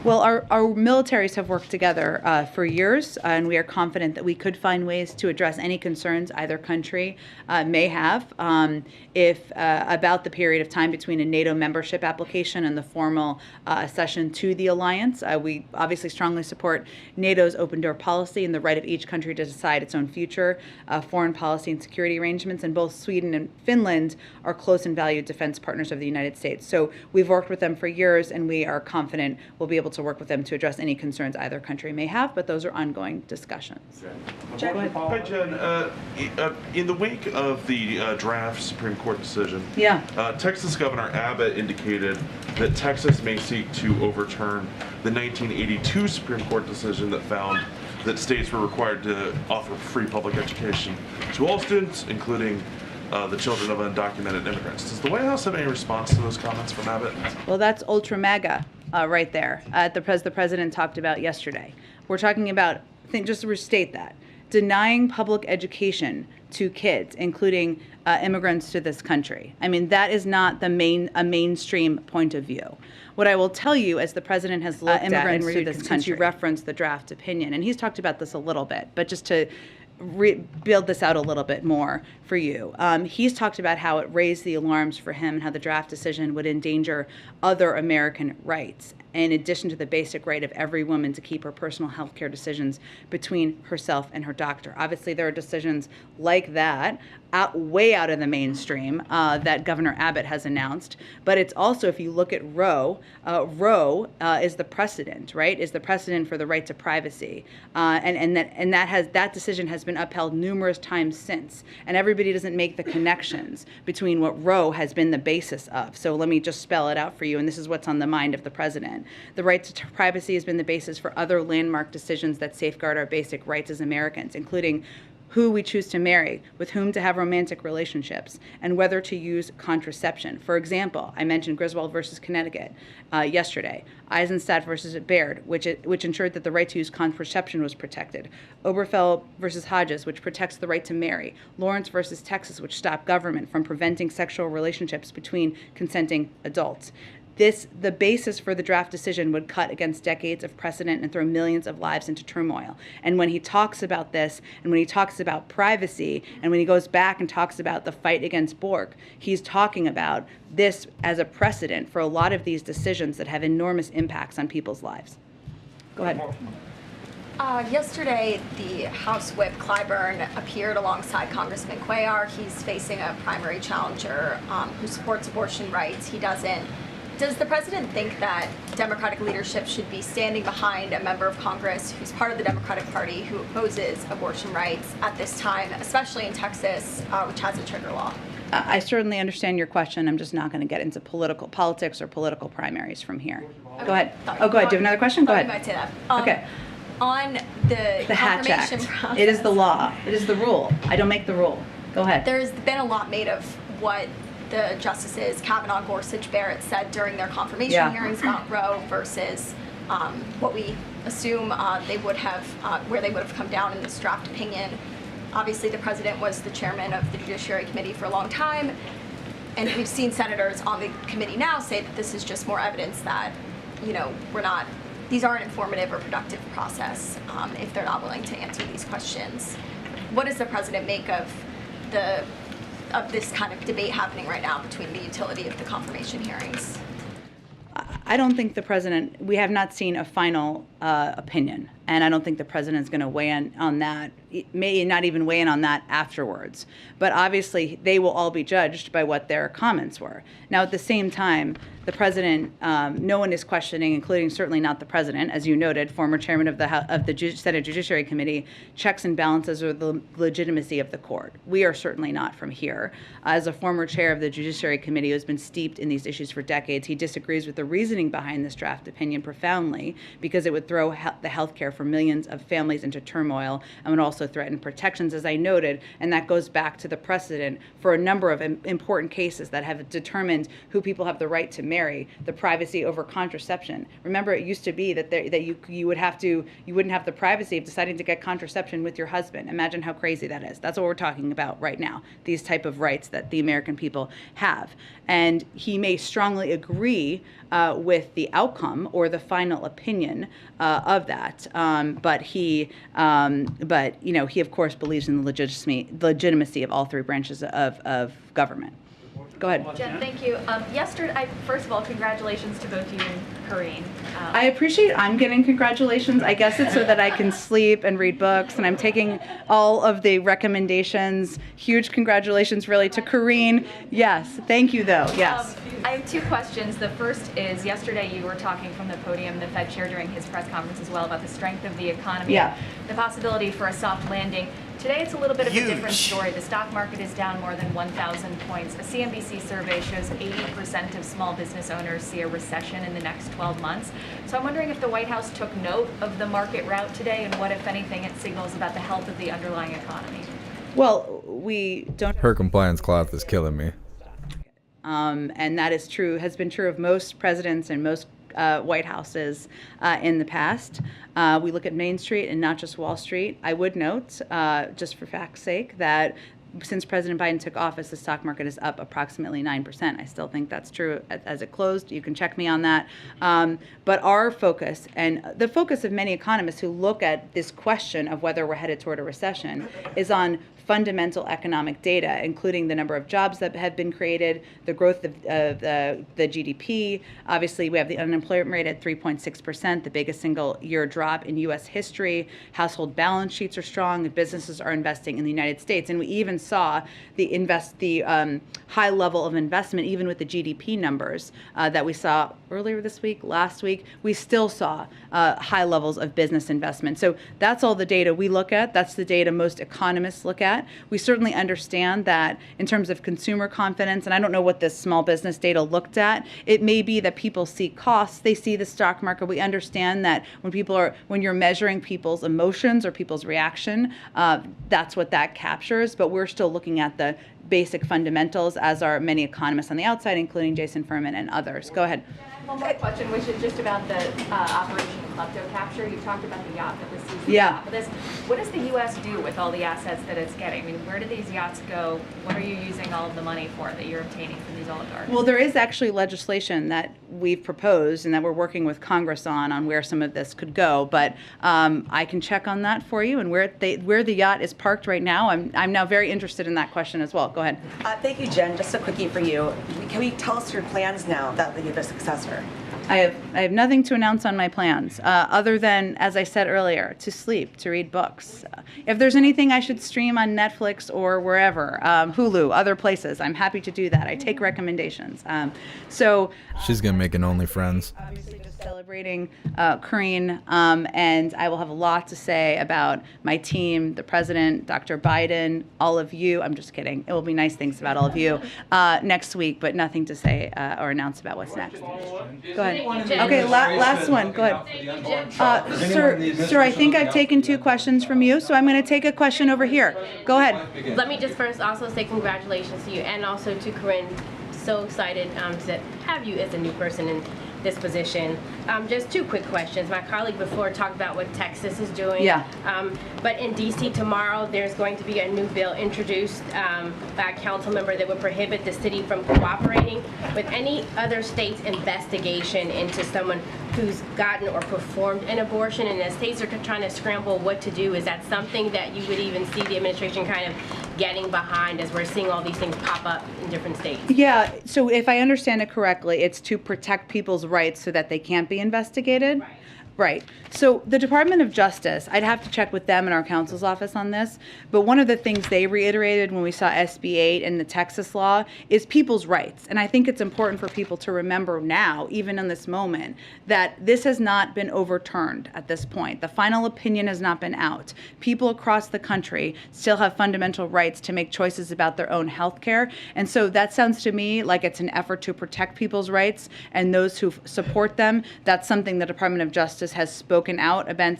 Speaker 1: Well, our militaries have worked together for years, and we are confident that we could find ways to address any concerns either country may have about the period of time between a NATO membership application and the formal accession to the alliance. We obviously strongly support NATO's open door policy and the right of each country to decide its own future, foreign policy and security arrangements, and both Sweden and Finland are close and valued defense partners of the United States. So we've worked with them for years, and we are confident we'll be able to work with them to address any concerns either country may have, but those are ongoing discussions.
Speaker 21: Hi, Jen. In the wake of the draft Supreme Court decision, Texas Governor Abbott indicated that Texas may seek to overturn the 1982 Supreme Court decision that found that states were required to offer free public education to all students, including the children of undocumented immigrants. Does the White House have any response to those comments from Abbott?
Speaker 1: Well, that's ultra MAGA right there, the president talked about yesterday. We're talking about, just to restate that, denying public education to kids, including immigrants to this country. I mean, that is not a mainstream point of view. What I will tell you, as the president has looked at immigrants to this country, you referenced the draft opinion, and he's talked about this a little bit, but just to build this out a little bit more for you. He's talked about how it raised the alarms for him and how the draft decision would endanger other American rights, in addition to the basic right of every woman to keep her personal health care decisions between herself and her doctor. Obviously, there are decisions like that way out of the mainstream that Governor Abbott has announced. But it's also, if you look at Roe, Roe is the precedent, right? Is the precedent for the right to privacy, and that decision has been upheld numerous times since. And everybody doesn't make the connections between what Roe has been the basis of. So let me just spell it out for you, and this is what's on the mind of the president. president. The right to privacy has been the basis for other landmark decisions that safeguard our basic rights as Americans, including who we choose to marry, with whom to have romantic relationships, and whether to use contraception. For example, I mentioned Griswold versus Connecticut yesterday, Eisenstadt versus Baird, which ensured that the right to use contraception was protected, Oberfeld versus Hodges, which protects the right to marry, Lawrence versus Texas, which stopped government from preventing sexual relationships between consenting adults. The basis for the draft decision would cut against decades of precedent and throw millions of lives into turmoil. And when he talks about this, and when he talks about privacy, and when he goes back and talks about the fight against Bork, he's talking about this as a precedent for a lot of these decisions that have enormous impacts on people's lives. Go ahead.
Speaker 3: Yesterday, the House Whip Clyburn appeared alongside Congressman Cuellar. He's facing a primary challenger who supports abortion rights. He doesn't. Does the president think that Democratic leadership should be standing behind a member of Congress who's part of the Democratic Party who opposes abortion rights at this time, especially in Texas, which has a trigger law?
Speaker 1: I certainly understand your question. I'm just not going to get into politics or political primaries from here.
Speaker 3: Okay.
Speaker 1: Go ahead.
Speaker 3: Sorry.
Speaker 1: Oh, go ahead. Do you have another question? Go
Speaker 3: I
Speaker 1: ahead.
Speaker 3: might say that.
Speaker 1: Okay.
Speaker 3: On the
Speaker 1: Hatch
Speaker 3: confirmation
Speaker 1: Act.
Speaker 3: process,
Speaker 1: It is the law. It is the rule. I don't make the rule. Go ahead.
Speaker 3: There's been a lot made of what the justices Kavanaugh, Gorsuch, Barrett said during their confirmation hearings about Roe versus what we assume they would have, where they would have come down in this draft opinion. Obviously, the president was the chairman of the Judiciary Committee for a long time, and we've seen senators on the committee now say that this is just more evidence that, these aren't informative or productive process if they're not willing to answer these questions. What does the president make of this kind of debate happening right now between the utility of the confirmation hearings?
Speaker 1: I don't think we have not seen a final opinion, and I don't think the president's going to weigh in on that. It may not even weigh in on that afterwards. But obviously, they will all be judged by what their comments were. Now, at the same time, the president, no one is questioning, including certainly not the president, as you noted, former chairman of the Senate Judiciary Committee, checks and balances or the legitimacy of the court. We are certainly not from here. As a former chair of the Judiciary Committee who has been steeped in these issues for decades, he disagrees with the reasoning behind this draft opinion profoundly because it would throw the health care for millions of families into turmoil and would also threaten protections, as I noted, and that goes back to the precedent for a number of important cases that have determined who people have the right to marry, the privacy over contraception. Remember, it used to be that you wouldn't have the privacy of deciding to get contraception with your husband. Imagine how crazy that is. That's what we're talking about right now, these type of rights that the American people have. And he may strongly agree with the outcome or the final opinion of that, but he of course believes in the legitimacy of all three branches of government. Go ahead.
Speaker 22: Jen, thank you. Yesterday, first of all, congratulations to both you and Karine.
Speaker 1: I appreciate I'm getting congratulations. I guess it's so that I can sleep and read books, and I'm taking all of the recommendations. Huge congratulations, really, to Karine. Yes, thank you, though. Yes.
Speaker 22: I have two questions. The first is, yesterday you were talking from the podium, the Fed chair during his press conference as well, about the strength of the economy, the possibility for a soft landing. Today it's a little bit of a different story. The stock market is down more than 1,000 points. A CNBC survey shows 80% of small business owners see a recession in the next 12 months. So I'm wondering if the White House took note of the market rout today and what, if anything, it signals about the health of the underlying economy.
Speaker 1: Well, we don't.
Speaker 2: Her compliance cloth is killing me.
Speaker 1: And that is true, has been true of most presidents and most White Houses in the past. We look at Main Street and not just Wall Street. I would note, just for fact's sake, that since President Biden took office, the stock market is up approximately 9%. I still think that's true as it closed. You can check me on that. But our focus, and the focus of many economists who look at this question of whether we're headed toward a recession, is on fundamental economic data, including the number of jobs that have been created, the growth of the GDP. Obviously, we have the unemployment rate at 3.6%, the biggest single-year drop in U.S. history. Household balance sheets are strong, and businesses are investing in the United States. And we even saw the high level of investment, even with the GDP numbers that we saw earlier this week, last week. We still saw high levels of business investment. So that's all the data we look at. That's the data most economists look at. at. We certainly understand that in terms of consumer confidence, and I don't know what this small business data looked at, it may be that people see costs, they see the stock market. We understand that when you're measuring people's emotions or people's reaction, that's what that captures, but we're still looking at the basic fundamentals, as are many economists on the outside, including Jason Furman and others. Go ahead.
Speaker 22: One more question, which is just about the Operation Klepto Capture. You talked about the yacht that was seized.
Speaker 1: Yeah.
Speaker 22: This. What does the U.S. do with all the assets that it's getting? I mean, where do these yachts go? What are you using all of the money for that you're obtaining from these oligarchs?
Speaker 1: Well, there is actually legislation that we've proposed and that we're working with Congress on where some of this could go. But I can check on that for you. And where the yacht is parked right now, I'm now very interested in that question as well. Go ahead.
Speaker 4: Thank you, Jen. Just a quickie for you. Can you tell us your plans now that you have a successor?
Speaker 1: I have nothing to announce on my plans, other than, as I said earlier, to sleep, to read books. If there's anything I should stream on Netflix or wherever, Hulu, other places, I'm happy to do that. I take recommendations.
Speaker 2: She's gonna make an OnlyFriends.
Speaker 1: Obviously, just celebrating Karine, and I will have a lot to say about my team, the president, Dr. Biden, all of you. I'm just kidding. It will be nice things about all of you next week, but nothing to say or announce about what's next. Go ahead. Okay, last one. Go ahead. Sir, I think I've taken 2 questions from you, so I'm going to take a question over here. Go ahead.
Speaker 5: Let me just first also say congratulations to you and also to Corinne. So excited to have you as a new person in this position. Just 2 quick questions. My colleague before talked about what Texas is doing.
Speaker 1: Yeah.
Speaker 5: But in D.C. tomorrow, there's going to be a new bill introduced by a council member that would prohibit the city from cooperating with any other state's investigation into someone who's gotten or performed an abortion. And the states are trying to scramble what to do. Is that something that you would even see the administration kind of getting behind as we're seeing all these things pop up in different states?
Speaker 1: Yeah, so if I understand it correctly, it's to protect people's rights so that they can't be investigated? Right. So the Department of Justice, I'd have to check with them and our counsel's office on this, but one of the things they reiterated when we saw SB 8 and the Texas law is people's rights. And I think it's important for people to remember now, even in this moment, that this has not been overturned at this point. The final opinion has not been out. People across the country still have fundamental rights to make choices about their own health care. And so that sounds to me like it's an effort to protect people's rights and those who support them. That's something the Department of Justice has spoken out about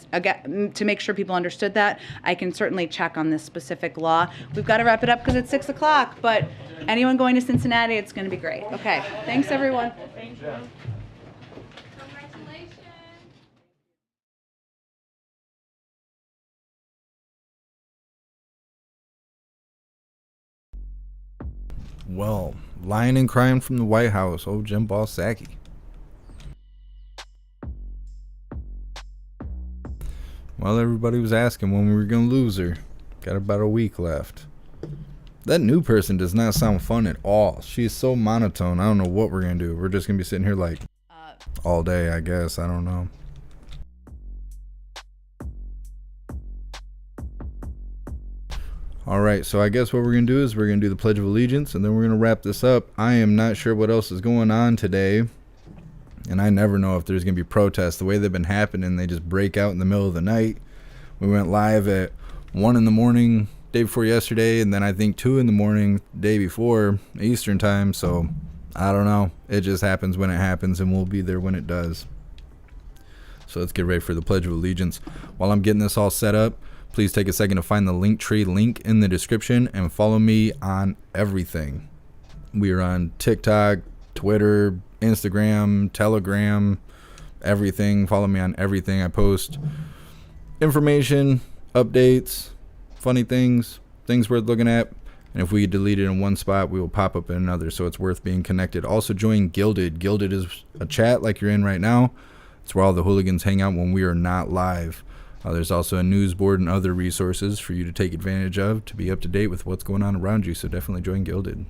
Speaker 1: to make sure people understood that. I can certainly check on this specific law. We've got to wrap it up because it's 6 o'clock, but anyone going to Cincinnati, it's going to be great. Okay, thanks everyone.
Speaker 21: Thank you.
Speaker 2: Well, lying and crying from the White House, old Jim Boss Psaki. While everybody was asking when we were going to lose her, got about a week left. That new person does not sound fun at all. She's so monotone. I don't know what we're going to do. We're just going to be sitting here like all day, I guess. I don't know. Alright, so I guess what we're going to do is we're going to do the Pledge of Allegiance and then we're going to wrap this up. I am not sure what else is going on today. And I never know if there's going to be protests. The way they've been happening, they just break out in the middle of the night. We went live at 1 in the morning day before yesterday, and then I think 2 in the morning day before Eastern time. So I don't know. It just happens when it happens, and we'll be there when it does. So let's get ready for the Pledge of Allegiance. While I'm getting this all set up, please take a second to find the Linktree link in the description and follow me on everything. We are on TikTok, Twitter, Instagram, Telegram, everything. Follow me on everything. I post information, updates, funny things, things worth looking at. And if we delete it in one spot, we will pop up in another. So it's worth being connected. Also join Gilded. Gilded is a chat like you're in right now. It's where all the hooligans hang out when we are not live. There's also a news board and other resources for you to take advantage of to be up to date with what's going on around you. So definitely join Gilded.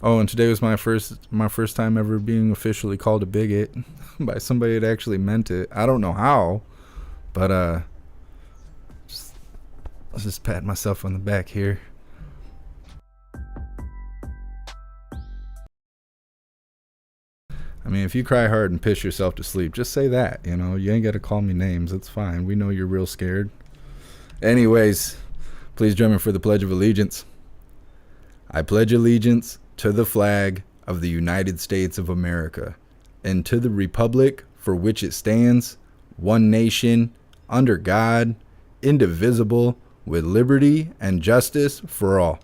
Speaker 2: Oh, and today was my first time ever being officially called a bigot by somebody that actually meant it. I don't know how, but I'll just pat myself on the back here. mean, if you cry hard and piss yourself to sleep, just say that. You know, you ain't got to call me names. It's fine. We know you're real scared. Anyways, please join me for the Pledge of Allegiance. I pledge allegiance to the flag of the United States of America and to the republic for which it stands, one nation, under God, indivisible, with liberty and justice for all.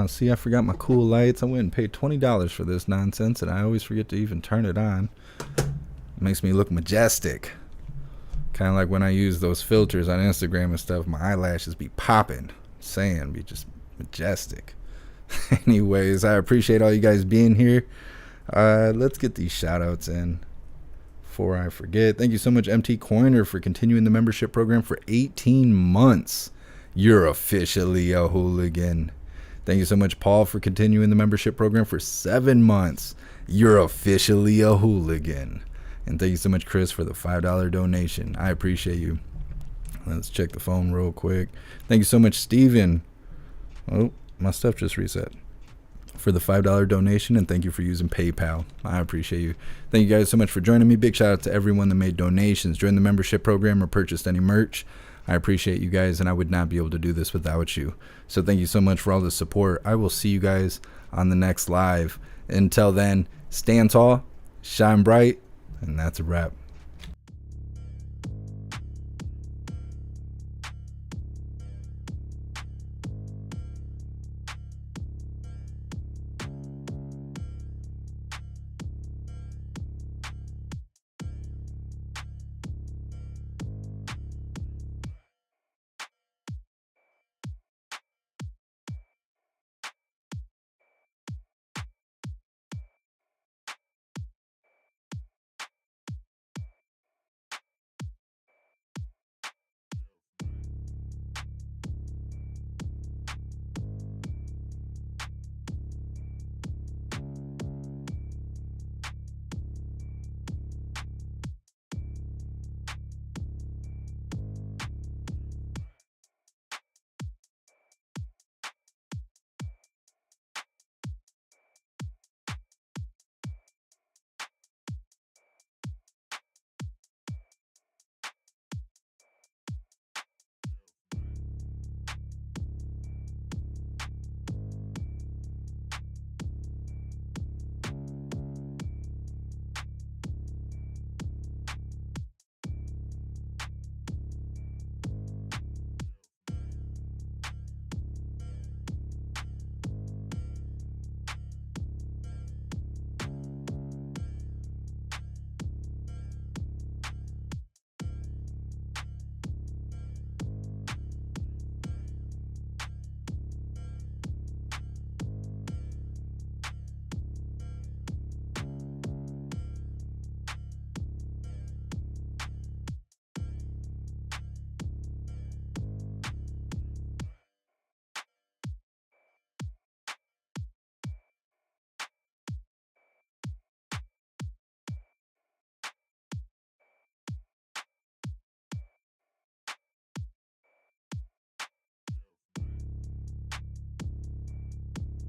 Speaker 2: See, I forgot my cool lights. I went and paid $20 for this nonsense, and I always forget to even turn it on. It makes me look majestic. Kind of like when I use those filters on Instagram and stuff, my eyelashes be popping. Saying, be just majestic. Anyways, I appreciate all you guys being here. Let's get these shout outs in before I forget. Thank you so much, MT Coiner, for continuing the membership program for 18 months. You're officially a hooligan. Thank you so much, Paul, for continuing the membership program for 7 months. You're officially a hooligan. And thank you so much, Chris, for the $5 donation. I appreciate you. Let's check the phone real quick. Thank you so much, Steven. Oh, my stuff just reset. For the $5 donation, and thank you for using PayPal. I appreciate you. Thank you guys so much for joining me. Big shout out to everyone that made donations, joined the membership program, or purchased any merch. I appreciate you guys, and I would not be able to do this without you. So thank you so much for all the support. I will see you guys on the next live. Until then, stand tall, shine bright, and that's a wrap.